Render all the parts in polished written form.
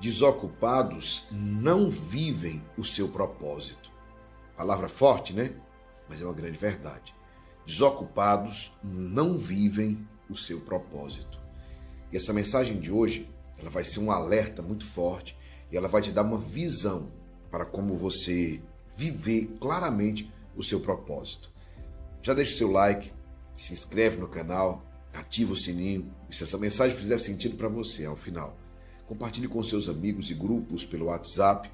Desocupados não vivem o seu propósito. Palavra forte, né? Mas é uma grande verdade. Desocupados não vivem o seu propósito. E essa mensagem de hoje, ela vai ser um alerta muito forte e ela vai te dar uma visão para como você viver claramente o seu propósito. Já deixa o seu like, se inscreve no canal, ativa o sininho e se essa mensagem fizer sentido para você ao final, compartilhe com seus amigos e grupos pelo WhatsApp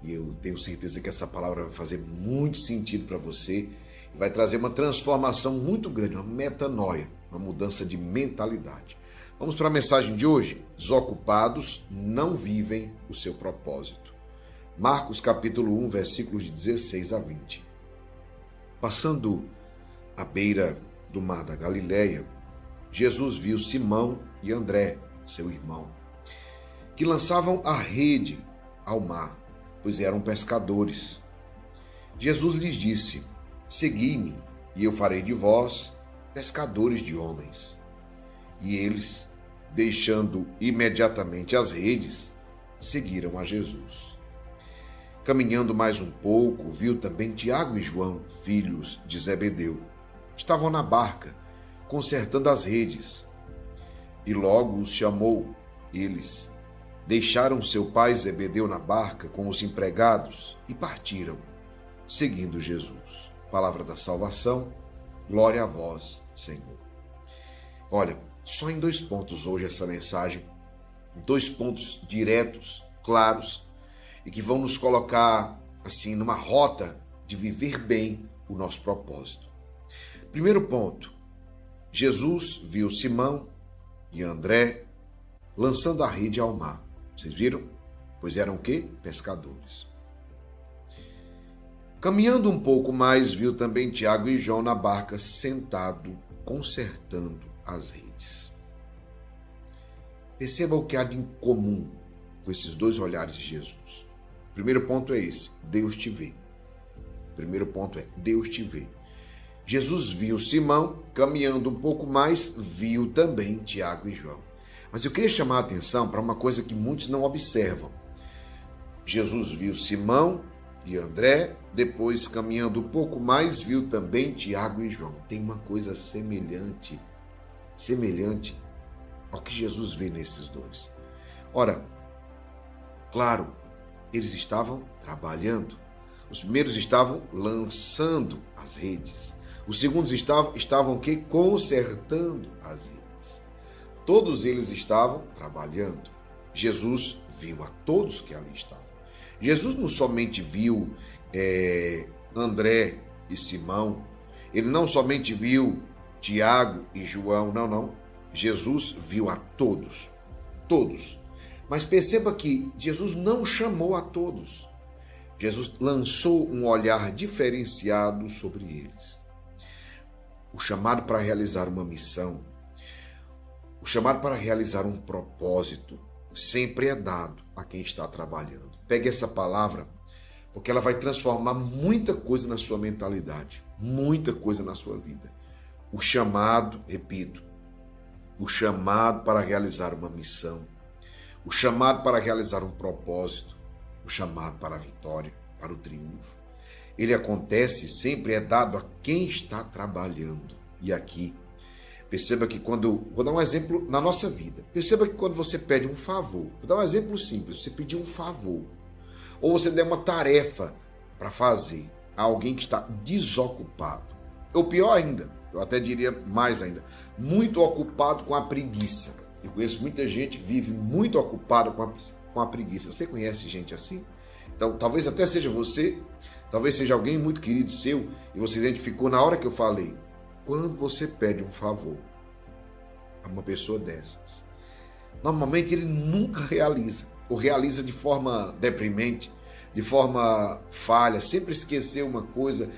e eu tenho certeza que essa palavra vai fazer muito sentido para você e vai trazer uma transformação muito grande, uma metanoia, uma mudança de mentalidade. Vamos para a mensagem de hoje. Desocupados não vivem o seu propósito. Marcos capítulo 1, versículos de 16 a 20. Passando à beira do mar da Galileia, Jesus viu Simão e André, seu irmão, que lançavam a rede ao mar, pois eram pescadores. Jesus lhes disse: segui-me, e eu farei de vós pescadores de homens. E eles, deixando imediatamente as redes, seguiram a Jesus. Caminhando mais um pouco, viu também Tiago e João, filhos de Zebedeu. Estavam na barca, consertando as redes. E logo os chamou. Eles deixaram seu pai Zebedeu na barca com os empregados e partiram, seguindo Jesus. Palavra da salvação, glória a vós, Senhor. Olha, só em 2 pontos hoje essa mensagem, 2 pontos diretos, claros, e que vão nos colocar assim numa rota de viver bem o nosso propósito. Primeiro ponto, Jesus viu Simão e André lançando a rede ao mar. Vocês viram? Pois eram o quê? Pescadores. Caminhando um pouco mais, viu também Tiago e João na barca, sentado, consertando as redes. Perceba o que há de incomum com esses 2 olhares de Jesus. O primeiro ponto é esse: Deus te vê. O primeiro ponto é: Deus te vê. Jesus viu Simão, caminhando um pouco mais, viu também Tiago e João. Mas eu queria chamar a atenção para uma coisa que muitos não observam. Jesus viu Simão e André, depois, caminhando um pouco mais, viu também Tiago e João. Tem uma coisa semelhante ao que Jesus vê nesses 2. Ora, claro, eles estavam trabalhando. Os primeiros estavam lançando as redes. Os segundos estavam o quê? Consertando as redes. Todos eles estavam trabalhando. Jesus viu a todos que ali estavam. Jesus não somente viu André e Simão, ele não somente viu Tiago e João, não. Jesus viu a todos. Mas perceba que Jesus não chamou a todos. Jesus lançou um olhar diferenciado sobre eles. O chamado para realizar uma missão, o chamado para realizar um propósito, sempre é dado a quem está trabalhando. Pegue essa palavra, porque ela vai transformar muita coisa na sua mentalidade, muita coisa na sua vida. O chamado, repito, o chamado para realizar uma missão, o chamado para realizar um propósito, o chamado para a vitória, para o triunfo, ele acontece, sempre é dado a quem está trabalhando. E aqui, perceba que vou dar um exemplo na nossa vida, perceba que quando você pede um favor, vou dar um exemplo simples, você pedir um favor, ou você der uma tarefa para fazer a alguém que está desocupado, ou pior ainda, eu até diria mais ainda, muito ocupado com a preguiça. Eu conheço muita gente que vive muito ocupada com a preguiça. Você conhece gente assim? Então, talvez até seja você, talvez seja alguém muito querido seu, e você identificou na hora que eu falei. Quando você pede um favor a uma pessoa dessas, normalmente ele nunca realiza, ou realiza de forma deprimente, de forma falha, sempre esqueceu uma coisa,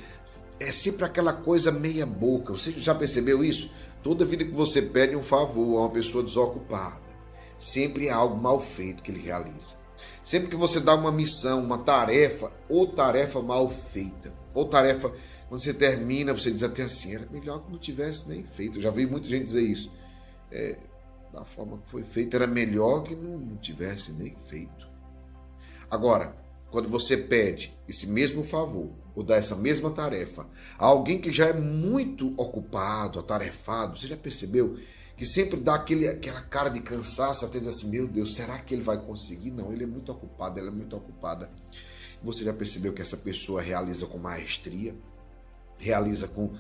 é sempre aquela coisa meia boca. Você já percebeu isso? Toda vida que você pede um favor a uma pessoa desocupada, sempre é algo mal feito que ele realiza. Sempre que você dá uma missão, uma tarefa, ou tarefa mal feita, ou tarefa, quando você termina, você diz até assim, era melhor que não tivesse nem feito. Eu já vi muita gente dizer isso. da forma que foi feito, era melhor que não tivesse nem feito. Agora, quando você pede esse mesmo favor, ou dá essa mesma tarefa a alguém que já é muito ocupado, atarefado, você já percebeu que sempre dá aquela cara de cansaço, até diz assim, meu Deus, será que ele vai conseguir? Não, ele é muito ocupado, ela é muito ocupada. Você já percebeu que essa pessoa realiza com maestria, realiza com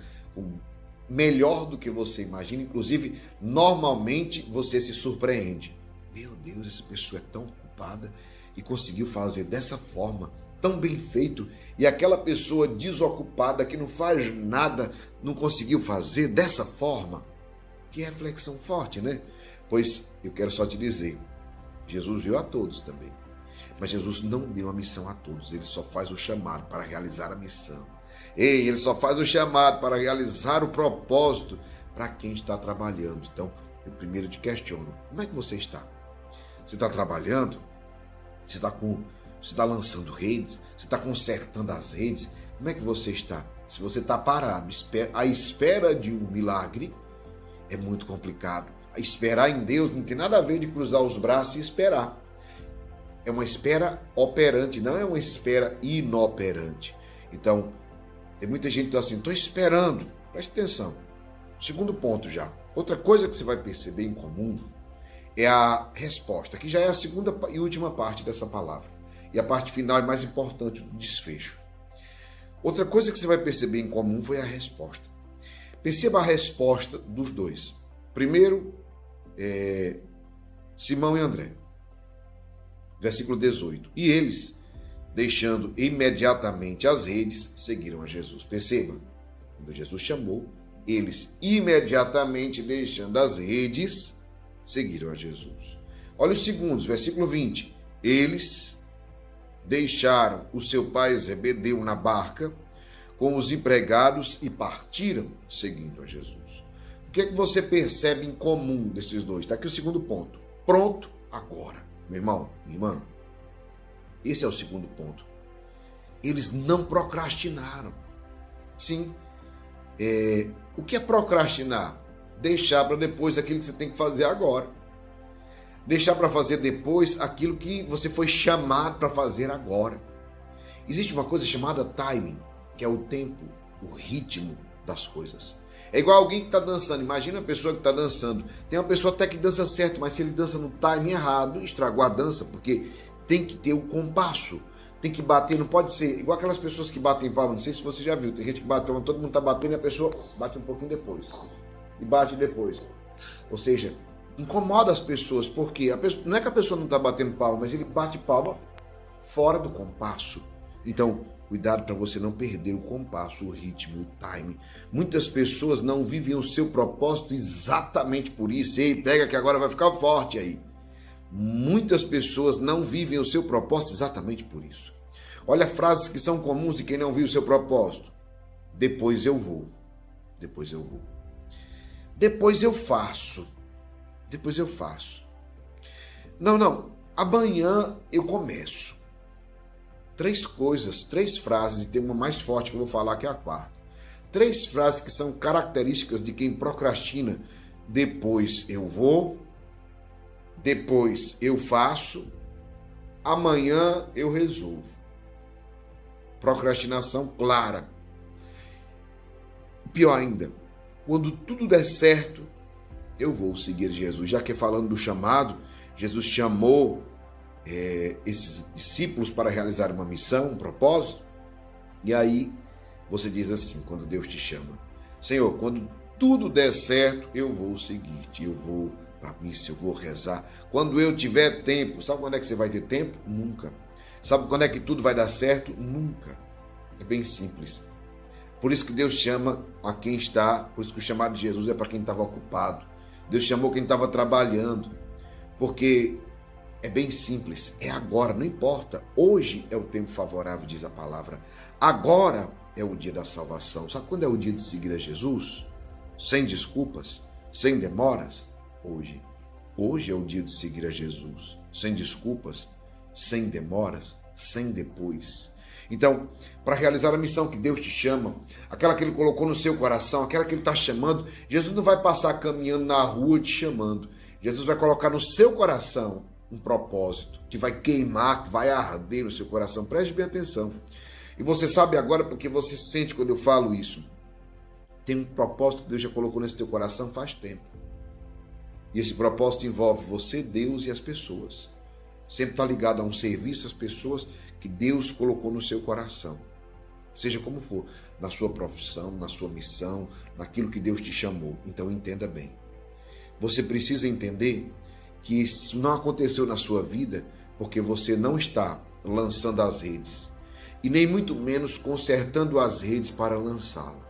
melhor do que você imagina, inclusive, normalmente você se surpreende. Meu Deus, essa pessoa é tão ocupada e conseguiu fazer dessa forma, tão bem feito, e aquela pessoa desocupada que não faz nada, não conseguiu fazer dessa forma. Que reflexão forte, né? Pois eu quero só te dizer, Jesus viu a todos também, mas Jesus não deu a missão a todos, ele só faz o chamado para realizar a missão. Ele só faz o chamado para realizar o propósito para quem está trabalhando. Então, eu primeiro te questiono, como é que você está? Você está trabalhando? Você está lançando redes? Você está consertando as redes? Como é que você está? Se você está parado, à espera de um milagre, é muito complicado. Esperar em Deus não tem nada a ver de cruzar os braços e esperar. É uma espera operante, não é uma espera inoperante. Então, tem muita gente que está assim, estou esperando. Preste atenção. Segundo ponto já. Outra coisa que você vai perceber em comum é a resposta, que já é a segunda e última parte dessa palavra. E a parte final é mais importante, do desfecho. Outra coisa que você vai perceber em comum foi a resposta. Perceba a resposta dos dois. Primeiro, Simão e André. Versículo 18. E eles, deixando imediatamente as redes, seguiram a Jesus. Perceba, quando Jesus chamou, eles imediatamente deixando as redes, seguiram a Jesus. Olha os segundos, versículo 20. Eles deixaram o seu pai Zebedeu na barca com os empregados e partiram seguindo a Jesus. O que é que você percebe em comum desses dois? Está aqui o segundo ponto. Pronto agora. Meu irmão, minha irmã, esse é o segundo ponto. Eles não procrastinaram. Sim. O que é procrastinar? Deixar para depois aquilo que você tem que fazer agora. Deixar para fazer depois aquilo que você foi chamado para fazer agora. Existe uma coisa chamada timing, que é o tempo, o ritmo das coisas. É igual alguém que está dançando. Imagina a pessoa que está dançando. Tem uma pessoa até que dança certo, mas se ele dança no timing errado, estragou a dança, porque tem que ter o compasso. Tem que bater, não pode ser igual aquelas pessoas que batem palma. Não sei se você já viu, tem gente que bate palma, todo mundo está batendo e a pessoa bate um pouquinho depois. E bate depois. Ou seja, incomoda as pessoas, porque não é que a pessoa não está batendo palma, mas ele bate palma fora do compasso. Então, cuidado para você não perder o compasso, o ritmo, o time. Muitas pessoas não vivem o seu propósito exatamente por isso. Ei, pega que agora vai ficar forte aí. Muitas pessoas não vivem o seu propósito exatamente por isso. Olha frases que são comuns de quem não vive o seu propósito. Depois eu vou. Depois eu vou. Depois eu faço. Depois eu faço. Não. Amanhã eu começo. 3 coisas, 3 frases, e tem uma mais forte que eu vou falar, que é a quarta. 3 frases que são características de quem procrastina. Depois eu vou, depois eu faço, amanhã eu resolvo. Procrastinação clara. Pior ainda, quando tudo der certo, eu vou seguir Jesus. Já que falando do chamado, Jesus chamou esses discípulos para realizar uma missão, um propósito. E aí você diz assim, quando Deus te chama: Senhor, quando tudo der certo, eu vou seguir-te, eu vou para a missa, eu vou rezar. Quando eu tiver tempo, sabe quando é que você vai ter tempo? Nunca. Sabe quando é que tudo vai dar certo? Nunca. É bem simples. Por isso que Deus chama a quem está, por isso que o chamado de Jesus é para quem estava ocupado. Deus chamou quem estava trabalhando, porque é bem simples, é agora, não importa. Hoje é o tempo favorável, diz a palavra. Agora é o dia da salvação. Sabe quando é o dia de seguir a Jesus? Sem desculpas, sem demoras? Hoje. Hoje é o dia de seguir a Jesus. Sem desculpas, sem demoras, sem depois. Então, para realizar a missão que Deus te chama, aquela que Ele colocou no seu coração, aquela que Ele está chamando, Jesus não vai passar caminhando na rua te chamando. Jesus vai colocar no seu coração um propósito que vai queimar, que vai arder no seu coração. Preste bem atenção. E você sabe agora, porque você sente quando eu falo isso, tem um propósito que Deus já colocou nesse teu coração faz tempo. E esse propósito envolve você, Deus e as pessoas. Sempre está ligado a um serviço às pessoas que Deus colocou no seu coração. Seja como for, na sua profissão, na sua missão, naquilo que Deus te chamou. Então entenda bem. Você precisa entender que isso não aconteceu na sua vida porque você não está lançando as redes e nem muito menos consertando as redes para lançá-la.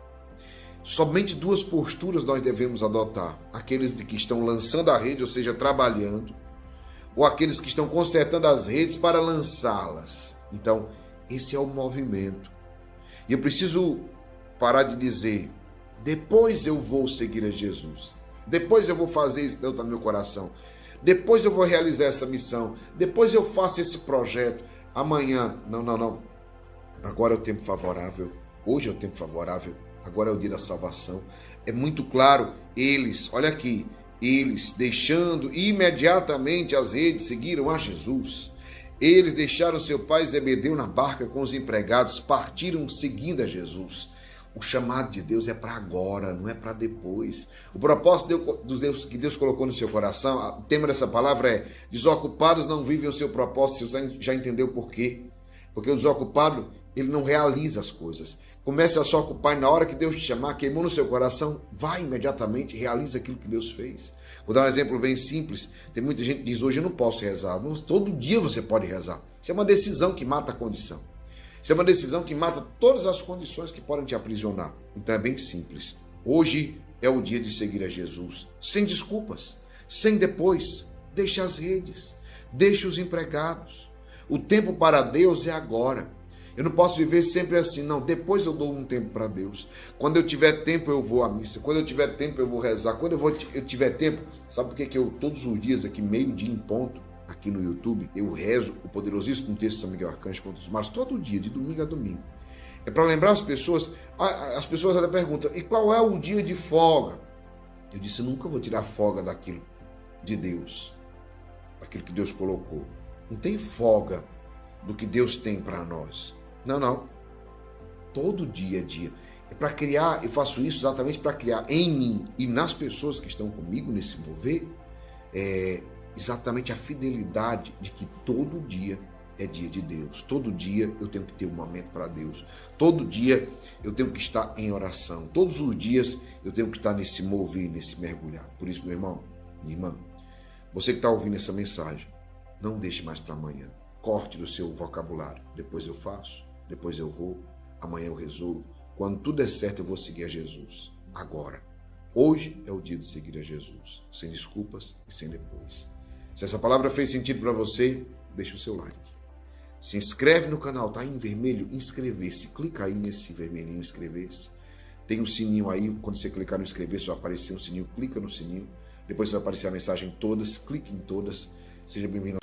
Somente duas posturas nós devemos adotar: aqueles que estão lançando a rede, ou seja, trabalhando, ou aqueles que estão consertando as redes para lançá-las. Então, esse é o movimento. E eu preciso parar de dizer, depois eu vou seguir a Jesus, depois eu vou fazer isso que Deus está no meu coração, depois eu vou realizar essa missão, depois eu faço esse projeto, amanhã. Não. Agora é o tempo favorável, hoje é o tempo favorável, agora é o dia da salvação. É muito claro, olha aqui, eles deixando imediatamente as redes, seguiram a Jesus. Eles deixaram seu pai Zebedeu na barca com os empregados, partiram seguindo a Jesus. O chamado de Deus é para agora, não é para depois. O propósito que Deus colocou no seu coração, o tema dessa palavra é: desocupados não vivem o seu propósito. Você já entendeu por quê? Porque o desocupado, ele não realiza as coisas. Comece a se ocupar e na hora que Deus te chamar, queimou no seu coração, vai imediatamente e realiza aquilo que Deus fez. Vou dar um exemplo bem simples. Tem muita gente que diz: hoje eu não posso rezar. Mas todo dia você pode rezar. Isso é uma decisão que mata a condição. Isso é uma decisão que mata todas as condições que podem te aprisionar. Então é bem simples. Hoje é o dia de seguir a Jesus. Sem desculpas, sem depois. Deixa as redes, deixa os empregados. O tempo para Deus é agora. Eu não posso viver sempre assim, não. Depois eu dou um tempo para Deus. Quando eu tiver tempo, eu vou à missa. Quando eu tiver tempo, eu vou rezar. Quando eu tiver tempo, sabe por que eu, todos os dias, aqui, meio-dia em ponto, aqui no YouTube, eu rezo o poderosíssimo texto de São Miguel Arcanjo contra os mares, todo dia, de domingo a domingo. É para lembrar as pessoas até perguntam: e qual é o dia de folga? Eu disse: eu nunca vou tirar folga daquilo de Deus, daquilo que Deus colocou. Não tem folga do que Deus tem para nós. Não. Todo dia é dia. É para criar, eu faço isso exatamente para criar em mim e nas pessoas que estão comigo nesse mover, exatamente a fidelidade de que todo dia é dia de Deus. Todo dia eu tenho que ter um momento para Deus. Todo dia eu tenho que estar em oração. Todos os dias eu tenho que estar nesse mover, nesse mergulhar. Por isso, meu irmão, minha irmã, você que está ouvindo essa mensagem, não deixe mais para amanhã. Corte do seu vocabulário. Depois eu faço, depois eu vou, amanhã eu resolvo. Quando tudo der certo, eu vou seguir a Jesus. Agora. Hoje é o dia de seguir a Jesus. Sem desculpas e sem depois. Se essa palavra fez sentido para você, deixa o seu like. Se inscreve no canal, tá aí em vermelho, inscrever-se. Clica aí nesse vermelhinho, inscrever-se. Tem um sininho aí, quando você clicar no inscrever-se, vai aparecer um sininho, clica no sininho. Depois vai aparecer a mensagem todas, clique em todas. Seja bem-vindo.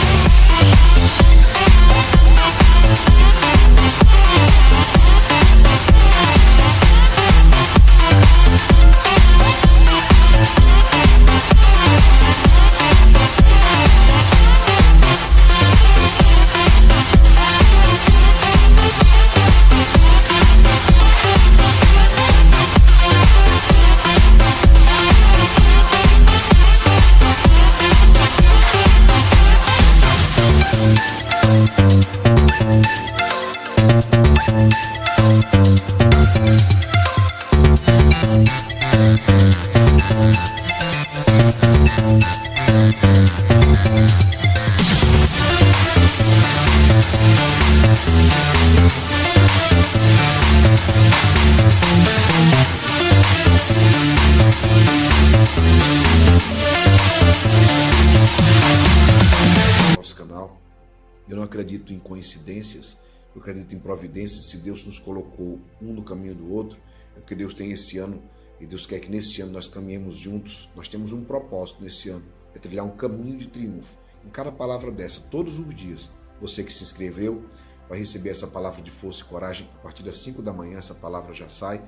Eu não acredito em coincidências, eu acredito em providências. Se Deus nos colocou um no caminho do outro, é porque Deus tem esse ano, e Deus quer que nesse ano nós caminhemos juntos. Nós temos um propósito nesse ano, é trilhar um caminho de triunfo. Em cada palavra dessa, todos os dias, você que se inscreveu vai receber essa palavra de força e coragem. A partir das 5 da manhã essa palavra já sai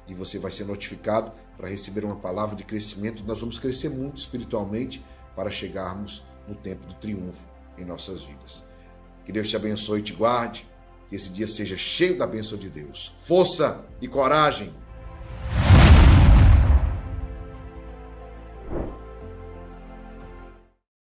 e você vai ser notificado para receber uma palavra de crescimento. Nós vamos crescer muito espiritualmente para chegarmos no tempo do triunfo em nossas vidas. Que Deus te abençoe e te guarde, que esse dia seja cheio da bênção de Deus. Força e coragem!